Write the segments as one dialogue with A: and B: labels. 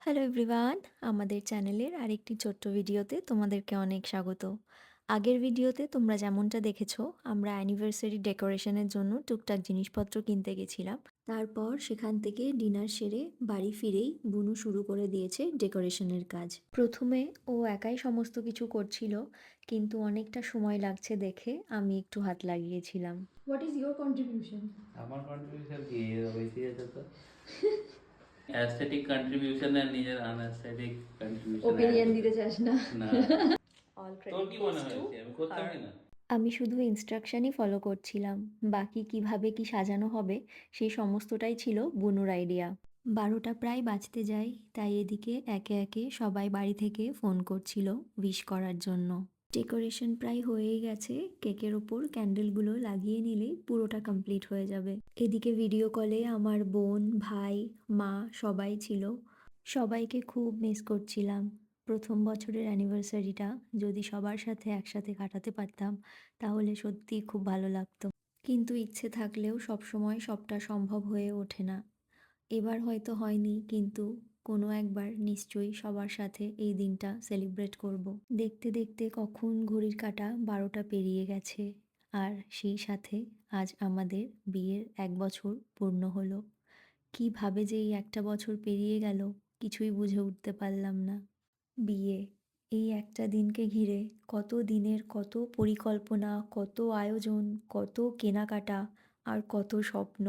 A: Hello everyone, আমাদের চ্যানেলের আরেকটি ছোট্ট ভিডিওতে তোমাদেরকে অনেক স্বাগত। আগের ভিডিওতে তোমরা যেমনটা দেখেছো, আমরা অ্যানিভার্সারি ডেকোরেশনের জন্য টুকটাক জিনিসপত্র কিনতে গেছিলাম। তারপর সেখান থেকে ডিনার সেরে বাড়ি ফিরেই বুনু শুরু করে দিয়েছে ডেকোরেশনের কাজ। প্রথমে ও একাই সমস্ত কিছু করছিল, কিন্তু অনেকটা সময় লাগছে দেখে আমি একটু হাত লাগিয়েছিলাম।
B: What is your contribution?
C: আমার কন্ট্রিবিউশন কি বেশি আছে তো অ্যাস্থেটিক কন্ট্রিবিউশন আর নিজের আনঅ্যাস্থেটিক কন্ট্রিবিউশন
B: Opinion দিতে চাস না?
C: না।
A: অল
C: তোর
A: ক্রেডিট
C: কি
A: গোজ
C: মনে
A: টু
C: হয়েছে আমি করতামই না?
A: আমি শুধু ইনস্ট্রাকশনই ফলো করছিলাম, বাকি কিভাবে কি সাজানো হবে সেই সমস্তটাই ছিল বুনুর আইডিয়া। 12টা প্রায় বাজতে যায়, তাই এদিকে একে একে সবাই বাড়ি থেকে ফোন করছিল উইশ করার জন্য। ডেকোরেশন প্রায় হয়েই গেছে, কেকের ওপর ক্যান্ডেলগুলো লাগিয়ে নিলেই পুরোটা কমপ্লিট হয়ে যাবে। এদিকে ভিডিও কলে আমার বোন, ভাই, মা সবাই ছিল। সবাইকে খুব মিস করছিলাম। প্রথম বছরের অ্যানিভার্সারিটা যদি সবার সাথে একসাথে কাটাতে পারতাম তাহলে সত্যিই খুব ভালো লাগতো। কিন্তু ইচ্ছে থাকলেও সবসময় সবটা সম্ভব হয়ে ওঠে না। এবার হয়তো হয়নি, কিন্তু কোনো একবার নিশ্চয়ই সবার সাথে এই দিনটা সেলিব্রেট করব। দেখতে দেখতে কখন ঘড়ির কাঁটা 12টা পেরিয়ে গেছে, আর সেই সাথে আজ আমাদের বিয়ের 1 বছর পূর্ণ হলো। কিভাবে যে এই একটা বছর পেরিয়ে গেল কিছুই বুঝে উঠতে পারলাম না। বিয়ে, এই একটা দিনকে ঘিরে কত দিনের কত পরিকল্পনা, কত আয়োজন, কত কেনাকাটা আর কত স্বপ্ন।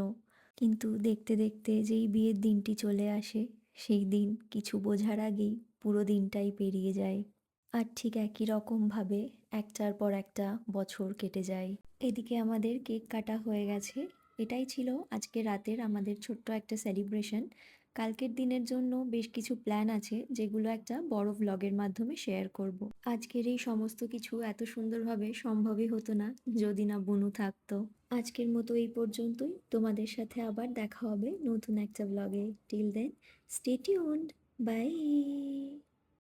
A: কিন্তু দেখতে দেখতে যেই বিয়ের দিনটি চলে আসে, সেই দিন কিছু বোঝার আগেই পুরো দিনটাই পেরিয়ে যায়। আর ঠিক একই রকমভাবে একটার পর একটা বছর কেটে যায়। এদিকে আমাদের কেক কাটা হয়ে গেছে। এটাই ছিল আজকে রাতের আমাদের ছোট্ট একটা সেলিব্রেশন। কালকের দিনের জন্য বেশ কিছু প্ল্যান আছে, যেগুলো একটা বড় ভ্লগের মাধ্যমে শেয়ার করব। আজকের এই সমস্ত কিছু এত সুন্দরভাবে সম্ভবই হতো না যদি না বুনু থাকতো। আজকের মতো এই পর্যন্তই। তোমাদের সাথে আবার দেখা হবে নতুন একটা ভ্লগে। Till then, stay tuned. By.